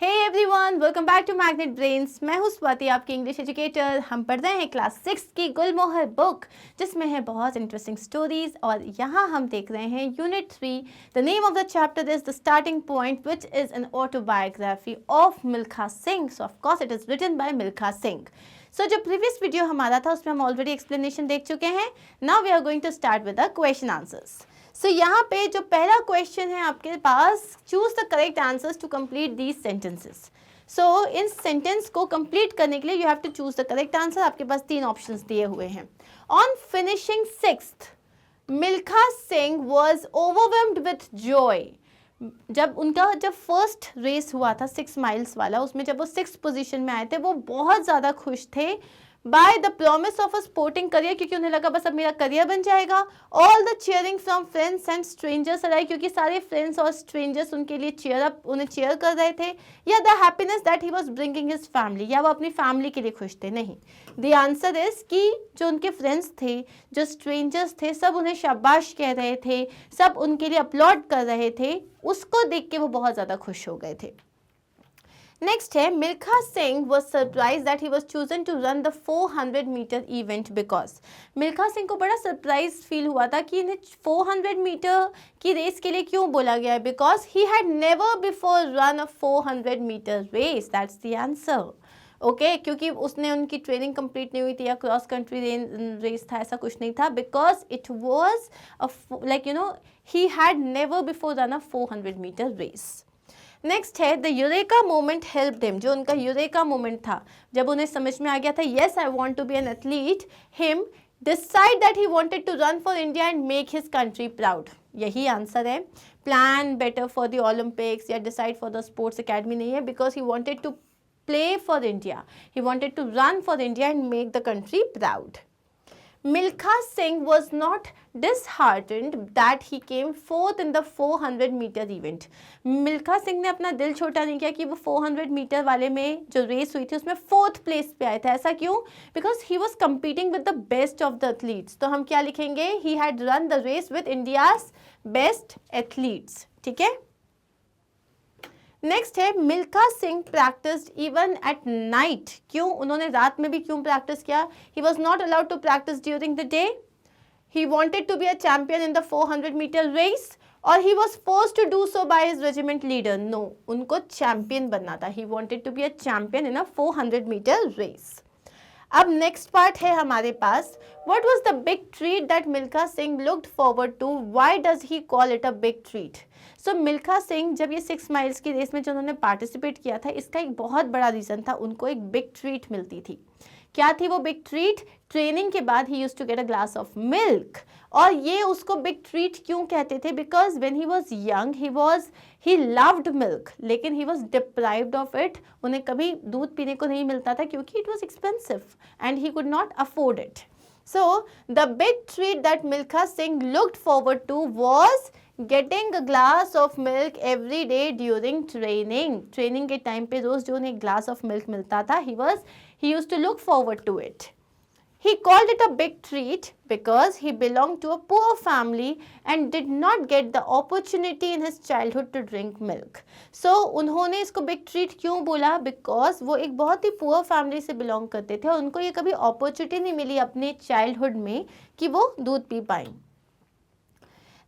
Hey everyone, welcome back to magnet brains. मैं हूँ स्वाति, आपकी इंग्लिश एजुकेटर। हम पढ़ रहे हैं क्लास 6 की गुलमोहर बुक, जिसमें है बहुत इंटरेस्टिंग स्टोरीज। और यहाँ हम देख रहे हैं unit 3। The name of the chapter is the starting point, which is an autobiography of Milkha Singh. So of course it is written by Milkha Singh. So जो प्रीवियस वीडियो हमारा था उसमें हम ऑलरेडी एक्सप्लेनेशन देख चुके हैं। Now we are going to start with the question answers. So यहाँ पे जो पहला क्वेश्चन है आपके पास, choose the correct answers to complete these sentences. So इन सेंटेंस को कंप्लीट करने के लिए you have to choose the correct answer. आपके पास 3 ऑप्शंस दिए हुए हैं। On finishing 6th, Milkha Singh was overwhelmed with joy. जब फर्स्ट रेस हुआ था 6 माइल्स वाला, उसमें जब वो 6th पोजीशन में आए थे, वो बहुत ज़्यादा खुश थे by the promise of a sporting career, क्योंकि उन्हें लगा बस अब मेरा करियर बन जाएगा। All the cheering from friends and strangers arrive, क्योंकि सारे फ्रेंड्स और स्ट्रेंजर्स उनके लिए उन्हें चीयर कर रहे थे। या the happiness that he was bringing his family, या वो अपनी फैमिली के लिए खुश थे। नहीं, द आंसर इज कि जो उनके फ्रेंड्स थे, जो स्ट्रेंजर्स थे, सब उन्हें शाबाश कह रहे थे, सब उनके लिए अपलॉड कर रहे थे। उसको देख के वो बहुत ज़्यादा खुश हो गए थे। नेक्स्ट है, Milkha Singh was surprise that he was chosen to run the 400 metre event because. Milkha Singh को बड़ा सरप्राइज फील हुआ था कि इन्हें 400 मीटर की रेस के लिए क्यों बोला गया है। Because he had never before run a 400 metre race. That's the answer. Okay, क्योंकि उसने उनकी ट्रेनिंग कंप्लीट नहीं हुई थी या क्रॉस कंट्री रेस था, ऐसा कुछ नहीं था। Because it was like he had never before run a 400 metre race. Next है, the eureka moment helped him. जो उनका यूरेका मोमेंट था, जब उन्हें समझ में आ गया था yes I want to be an athlete, him decide that he wanted to run for India and make his country proud. यही आंसर है। Plan better for the Olympics या decide for the sports academy नहीं है, because he wanted to play for India, he wanted to run for India and make the country proud. Milkha Singh was not disheartened that he came 4th in the 400 meter event. Milkha Singh ने अपना दिल छोटा नहीं किया कि वो 400 metre वाले में जो रेस हुई थी उसमें 4th प्लेस पे आए थे। ऐसा क्यों? Because he was competing with the best of the athletes. तो हम क्या लिखेंगे? He had run the race with India's best athletes. ठीक है। नेक्स्ट है, Milkha Singh practised even at night. क्यों? उन्होंने रात में भी क्यों प्रैक्टिस किया? He was not allowed to practice during the day. He wanted to be a champion in the 400 metre race, और he was forced to do so by his regiment leader. No, उनको champion बनना था। He wanted to be a champion in a 400 metre race. अब next part है हमारे पास, what was the big treat that Milkha Singh looked forward to, why does he call it a big treat. So Milkha Singh जब ये 6 miles की race में जो उन्होंने पार्टिसिपेट किया था, इसका एक बहुत बड़ा रीज़न था, उनको एक बिग ट्रीट मिलती थी। क्या थी वो बिग ट्रीट? ट्रेनिंग के बाद he used to get a glass of milk. और ये उसको बिग ट्रीट क्यों कहते थे? Because when he was young he loved milk, लेकिन he was deprived of it. उन्हें कभी दूध पीने को नहीं मिलता था क्योंकि it was expensive and he could not afford it. So the big treat that Milkha Singh looked forward to was getting a glass of milk every day during training. Training के टाइम पे रोज जो उन्हें ग्लास ऑफ मिल्क मिलता था, he used to look forward to it. He called it a big treat because he belonged to a poor family and did not get the opportunity in his childhood to drink milk. So उन्होंने इसको big treat क्यों बोला? Because वो एक बहुत ही poor family से belong करते थे और उनको ये कभी opportunity नहीं मिली अपने childhood में कि वो दूध पी पाएं।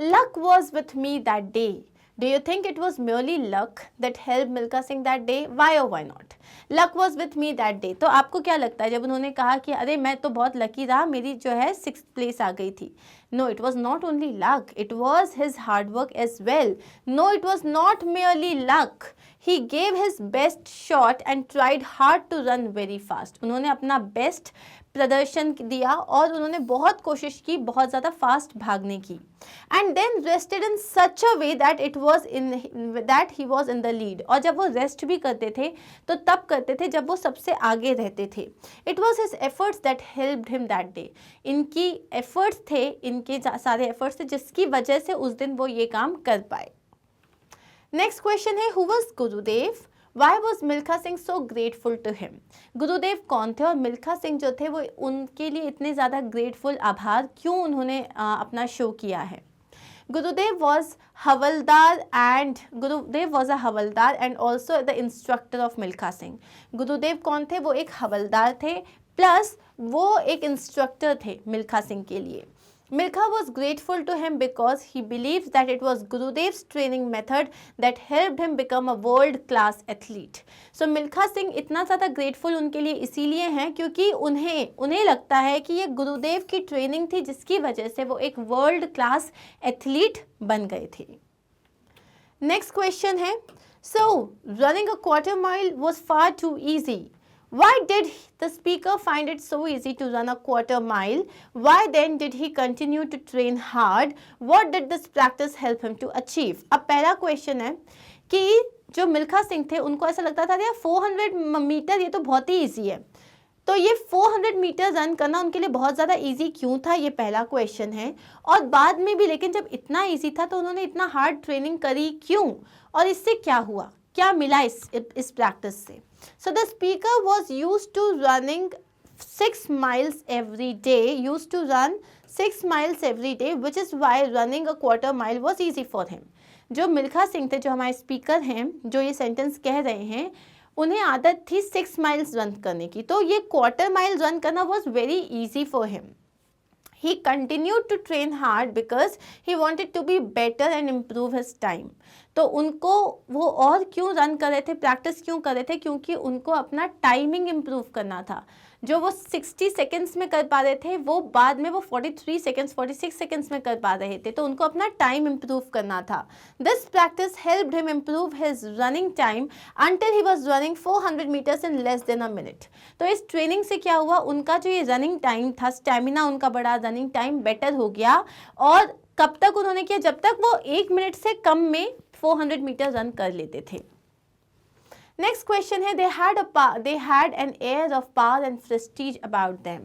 Luck was with me that day. Do you think it was merely luck that helped Milkha Singh that day? Why or why not? Luck was with me that day. तो आपको क्या लगता है जब उन्होंने कहा कि अरे मैं तो बहुत लकी रहा, मेरी जो है 6th प्लेस आ गई थी? No, it was not only luck. It was his hard work as well. No, it was not merely luck. He gave his best shot and tried hard to run very fast. उन्होंने अपना best प्रदर्शन दिया और उन्होंने बहुत कोशिश की बहुत ज़्यादा फास्ट भागने की। And then rested in such a way that he was in the lead. और जब वो रेस्ट भी करते थे तो तब करते थे जब वो सबसे आगे रहते थे। It was his efforts that helped him that day. इनकी एफर्ट्स थे, इनके सारे एफर्ट्स थे जिसकी वजह से उस दिन वो ये काम कर पाए। नेक्स्ट क्वेश्चन है, who was Gurudev? Why was Milkha Singh so grateful to him? Gurudev कौन थे और मिल्खा सिंह जो थे वो उनके लिए इतने ज़्यादा ग्रेटफुल, आभार क्यों उन्होंने अपना शो किया है? Gurudev was a Havaldar and also the instructor of Milkha Singh. गुरुदेव कौन थे? वो एक हवलदार थे प्लस वो एक इंस्ट्रक्टर थे मिल्खा सिंह के लिए. Milkha was grateful to him because he believes that it was Gurudev's training method that helped him become a world-class athlete. So Milkha Singh इतना ज़्यादा grateful उनके लिए इसीलिए हैं क्योंकि उन्हें लगता है कि ये गुरुदेव की ट्रेनिंग थी जिसकी वजह से वो एक वर्ल्ड क्लास एथलीट बन गए थे. नेक्स्ट क्वेश्चन है, so running a quarter mile was far too easy. Why did the speaker find it so easy to run a quarter mile? Why then did he continue to train hard? What did this practice help him to achieve? अब पहला question है कि जो मिल्खा सिंह थे उनको ऐसा लगता था यार 400 मीटर ये तो बहुत ही ईजी है, तो ये 400 मीटर रन करना उनके लिए बहुत ज़्यादा इजी क्यों था, ये पहला क्वेश्चन है. और बाद में भी लेकिन जब इतना इजी था तो उन्होंने इतना हार्ड ट्रेनिंग करी क्यों, और इससे क्या हुआ, क्या मिला इस प्रैक्टिस से. So the speaker was used to running 6 miles every day, which is why running a quarter mile was easy for him. जो मिल्खा सिंह थे, जो हमारे स्पीकर हैं, जो ये सेंटेंस कह रहे हैं, उन्हें आदत थी 6 माइल्स रन करने की, तो ये क्वार्टर माइल रन करना was very easy for him. He continued to train hard because he wanted to be better and improve his time. तो उनको वो और क्यों रन कर रहे थे, प्रैक्टिस क्यों कर रहे थे, क्योंकि उनको अपना टाइमिंग इम्प्रूव करना था. जो वो 60 सेकेंड्स में कर पा रहे थे वो बाद में वो 43 सेकेंड्स 46 सेकेंड्स में कर पा रहे थे, तो उनको अपना टाइम इम्प्रूव करना था. This practice helped him improve his running time until he was running 400 metres in less than a minute. तो इस ट्रेनिंग से क्या हुआ, उनका जो ये रनिंग टाइम था, स्टेमिना उनका बढ़ा, रनिंग टाइम बेटर हो गया. और कब तक उन्होंने किया, जब तक वो 1 मिनट से कम में 400 मीटर रन कर लेते थे. Next question है, they had an air of power and prestige about them.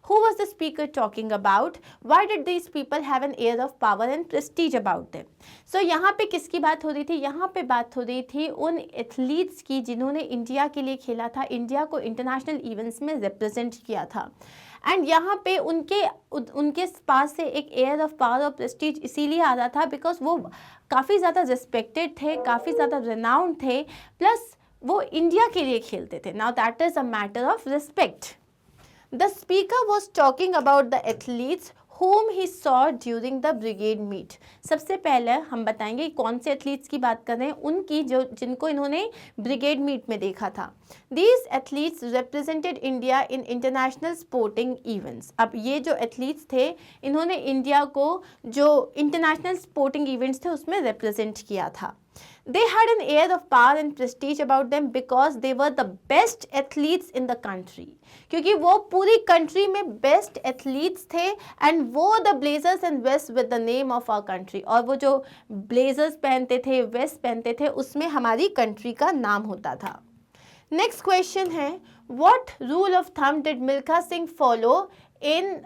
Who was the speaker talking about? Why did these people have an air of power and prestige about them? So यहाँ पे किसकी बात हो रही थी, यहाँ पे बात हो रही थी उन एथलीट्स की जिन्होंने इंडिया के लिए खेला था, इंडिया को इंटरनेशनल इवेंट्स में रिप्रेजेंट किया था. एंड यहाँ पे उनके पास से एक एयर ऑफ पावर और प्रेस्टीज इसीलिए आ रहा था बिकॉज वो काफ़ी ज़्यादा रिस्पेक्टेड थे, काफ़ी ज़्यादा रिनाउंड थे, प्लस वो इंडिया के लिए खेलते थे. Now that is a matter of respect. The speaker was talking about the athletes whom he saw during the brigade meet. सबसे पहले हम बताएंगे कौन से एथलीट्स की बात कर रहे हैं, उनकी जिनको इन्होंने ब्रिगेड मीट में देखा था. These athletes represented India in international sporting events. अब ये जो एथलीट्स थे इन्होंने इंडिया को जो इंटरनेशनल स्पोर्टिंग इवेंट्स थे उसमें रिप्रेजेंट किया था. They had an air of power and prestige about them because they were the best athletes in the country. क्योंकि वो पूरी कंट्री में बेस्ट एथलीट्स थे एंड वो the blazers and vest with the name of our country. और वो जो blazers पहनते थे, वेस्ट पहनते थे, उसमें हमारी कंट्री का नाम होता था. नेक्स्ट क्वेश्चन है, what rule of thumb did Milkha Singh follow in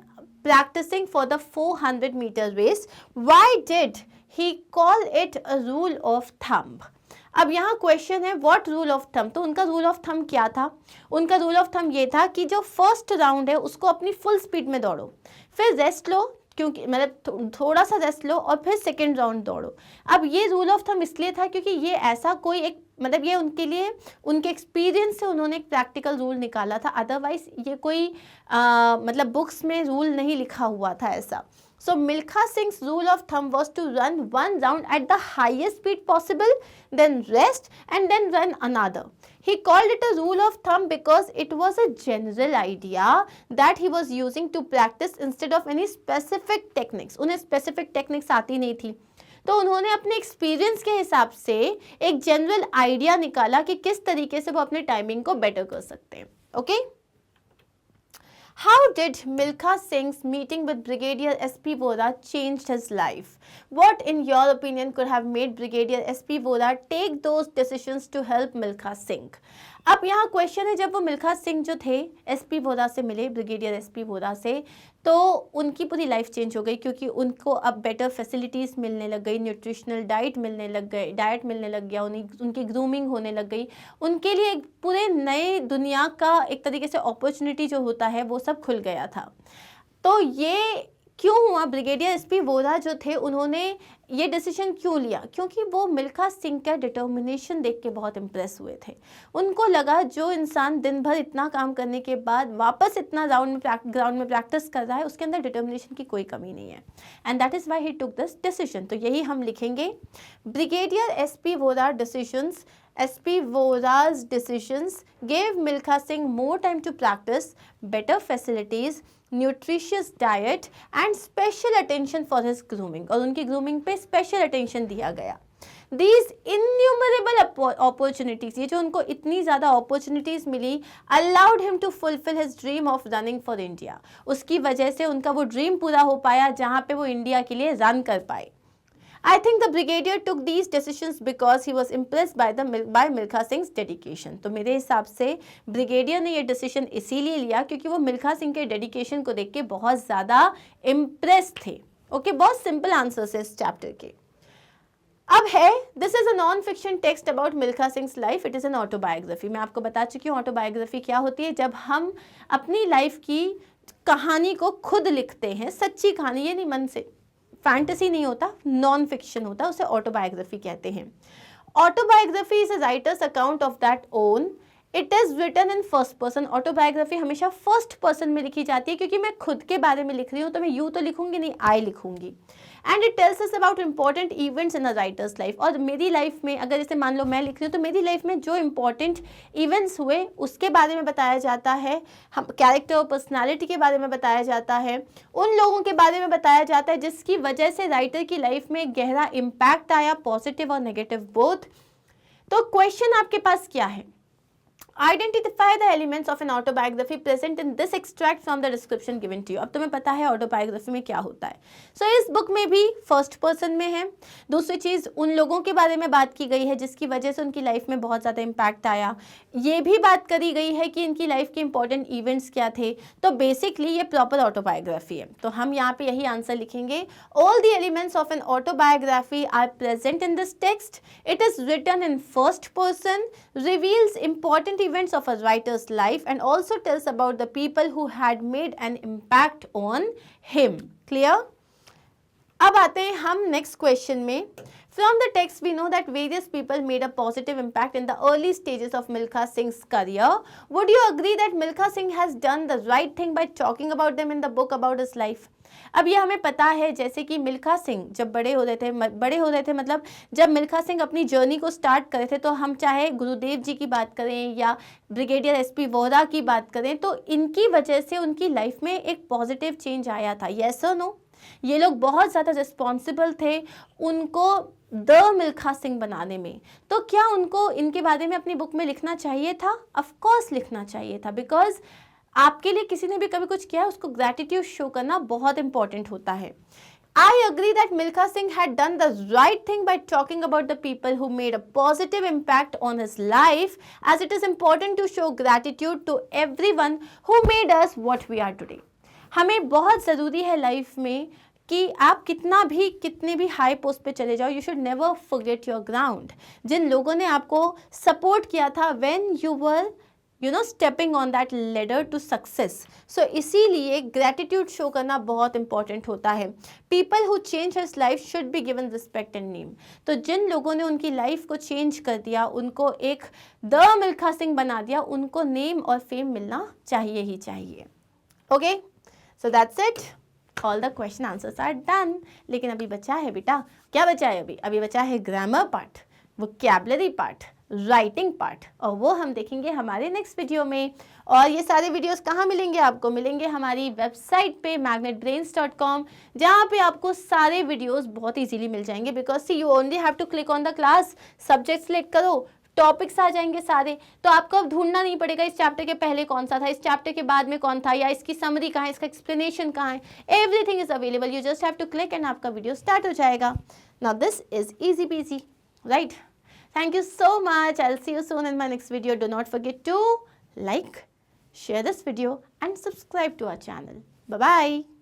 practicing for the 400 meter race? Why did he call it a rule of thumb? अब यहाँ क्वेश्चन है व्हाट रूल ऑफ थंब. तो उनका रूल ऑफ थंब क्या था, उनका rule of thumb ये था कि जो फर्स्ट राउंड है उसको अपनी फुल स्पीड में दौड़ो, फिर रेस्ट लो, क्योंकि मतलब थोड़ा सा रेस्ट लो और फिर सेकेंड राउंड दौड़ो. अब ये रूल ऑफ थंब इसलिए था क्योंकि ये ऐसा कोई एक मतलब ये उनके लिए उनके एक्सपीरियंस से उन्होंने एक प्रैक्टिकल रूल निकाला था. अदरवाइज ये कोई मतलब बुक्स में रूल नहीं लिखा हुआ था ऐसा. So Milkha Singh's rule of thumb was to run one round at the highest speed possible, then rest and then run another. He called it a rule of thumb because it was a general idea that he was using to practice instead of any specific techniques. उन्हें specific techniques आती नहीं थी, तो उन्होंने अपने experience के हिसाब से एक जनरल आइडिया निकाला कि किस तरीके से वो अपने टाइमिंग को बेटर कर सकते हैं. Okay. How did Milkha Singh's meeting with Brigadier S.P. Vora changed his life? What, in your opinion, could have made Brigadier S.P. Vora take those decisions to help Milkha Singh? अब यहाँ question है, जब वो मिल्खा सिंह जो थे SP Vora से मिले, brigadier SP Vora से, तो उनकी पूरी लाइफ चेंज हो गई क्योंकि उनको अब बेटर फैसिलिटीज़ मिलने लग गई, न्यूट्रिशनल डाइट मिलने लग गया, उनकी ग्रूमिंग होने लग गई. उनके लिए एक पूरे नए दुनिया का एक तरीके से अपॉर्चुनिटी जो होता है वो सब खुल गया था. तो ये क्यों हुआ? ब्रिगेडियर एसपी वोरा जो थे उन्होंने ये डिसीजन क्यों लिया? क्योंकि वो मिल्खा सिंह का डिटर्मिनेशन देख के बहुत इम्प्रेस हुए थे। उनको लगा जो इंसान दिन भर इतना काम करने के बाद वापस इतना ग्राउंड में प्रैक्टिस कर रहा है, उसके अंदर डिटर्मिनेशन की कोई कमी नहीं है, and that is why he took this decision. तो यही हम लिखेंगे, brigadier SP Vora decisions SP Vora's decisions gave Milkha Singh more time to practice, better facilities, nutritious diet and special attention for his grooming, और उनकी grooming पे special attention दिया गया। These innumerable opportunities, ये जो उनको इतनी ज़्यादा opportunities milli, allowed him to fulfill his dream of running for India। उसकी वजह से उनका वो dream पूरा हो पाया जहाँ पे वो इंडिया के लिए रन कर पाए। I think the brigadier took these decisions because he was impressed by Milkha Singh's dedication। तो मेरे हिसाब से ब्रिगेडियर ने ये डिसीजन इसीलिए लिया क्योंकि वो मिल्खा सिंह के डेडिकेशन को देख के बहुत ज़्यादा इम्प्रेस थे। ओके, बहुत सिंपल आंसर्स है इस चैप्टर के। अब है, this is a non fiction text about Milkha sings life, it is an autobiography. मैं आपको बता चुकी हूँ ऑटोबायोग्राफी क्या होती है, जब हम अपनी लाइफ की कहानी को खुद लिखते हैं, सच्ची कहानी, ये नहीं मन से, फैंटेसी नहीं होता, नॉन फिक्शन होता, उसे ऑटोबायोग्राफी कहते हैं। Autobiography is a writer's account of that own, it is written in first person. Autobiography हमेशा फर्स्ट पर्सन में लिखी जाती है क्योंकि मैं खुद के बारे में लिख रही हूँ, तो मैं यू तो लिखूंगी नहीं, आई लिखूंगी। And it tells us about important events in a writers life. और मेरी लाइफ में अगर जैसे मान लो मैं लिख रही हूँ, तो मेरी लाइफ में जो इंपॉर्टेंट इवेंट्स हुए उसके बारे में बताया जाता है, हम कैरेक्टर और पर्सनालिटी के बारे में बताया जाता है, उन लोगों के बारे में बताया जाता है जिसकी वजह से राइटर की लाइफ में गहरा इम्पैक्ट आया, पॉजिटिव और नेगेटिव बोथ। तो क्वेश्चन आपके पास क्या है? Identify the elements of an autobiography present in this extract from the description given to you। अब तुम्हें पता है ऑटोबायोग्राफी में क्या होता है। इस बुक में भी फर्स्ट पर्सन में है। दूसरी चीज़, उन लोगों के बारे में बात की गई है जिसकी वजह से उनकी लाइफ में बहुत ज़्यादा इम्पैक्ट आया। ये भी बात करी गई है कि इनकी लाइफ के इंपॉर्टेंट इवेंट्स क्या थे। तो बेसिकली ये प्रॉपर ऑटोबायोग्राफी है। तो हम यहाँ पे यही आंसर लिखेंगे, all the elements of an autobiography are present in this text, it is written in first person, reveals important events of a writer's life and also tells about the people who had made an impact on him। Clear? अब आते हैं हम next question में। From the text we know that various people made a positive impact in the early stages of Milkha Singh's career। Would you agree that Milkha Singh has done the right thing by talking about them in the book about his life? अब ये हमें पता है जैसे कि मिल्खा सिंह जब बड़े हो रहे थे मतलब जब मिल्खा सिंह अपनी जर्नी को स्टार्ट करे थे, तो हम चाहे गुरुदेव जी की बात करें या ब्रिगेडियर एसपी वोरा की बात करें, तो इनकी वजह से उनकी लाइफ में एक पॉजिटिव चेंज आया था। यस और नो? ये लोग बहुत ज़्यादा रिस्पॉन्सिबल थे उनको द मिल्खा सिंह बनाने में। तो क्या उनको इनके बारे में अपनी बुक में लिखना चाहिए था? ऑफकोर्स लिखना चाहिए था, बिकॉज आपके लिए किसी ने भी कभी कुछ किया है, उसको ग्रैटिट्यूड शो करना बहुत इंपॉर्टेंट होता है। I agree that Milkha Singh had done the right thing by talking about the people who made a positive impact on his life, as it is important to show gratitude to everyone who made us what we are today। हमें बहुत ज़रूरी है life में कि आप कितने भी high post पे चले जाओ, you should never forget your ground. जिन लोगों ने आपको सपोर्ट किया था when you were stepping on that ladder to success. So इसीलिए ग्रेटिट्यूड शो करना बहुत इंपॉर्टेंट होता है। People who change his life should be given respect and name. तो जिन लोगों ने उनकी लाइफ को चेंज कर दिया, उनको एक द मिल्खा सिंह बना दिया, उनको नेम और फेम मिलना चाहिए ही चाहिए। Okay, so that's it, all the question answers are done. लेकिन अभी बचा है बेटा, क्या बचा है? अभी बचा है grammar part, vocabulary part, writing part, और वो हम देखेंगे हमारे नेक्स्ट वीडियो में। और ये सारे वीडियोस कहाँ मिलेंगे आपको? मिलेंगे हमारी वेबसाइट पे magnetbrains.com, जहाँ पे आपको सारे वीडियोस बहुत इजीली मिल जाएंगे। Because see you only have to click on the class, subject select करो, टॉपिक्स आ जाएंगे सारे, तो आपको अब ढूंढना नहीं पड़ेगा इस चैप्टर के पहले कौन सा था, इस चैप्टर के बाद में कौन था, या इसकी समरी कहाँ है, इसका एक्सप्लेनेशन कहाँ है। Everything is available, you just have to click and आपका वीडियो स्टार्ट हो जाएगा। Now this is easy peasy, right? Thank you so much. I'll see you soon in my next video. Do not forget to like, share this video and subscribe to our channel. Bye-bye.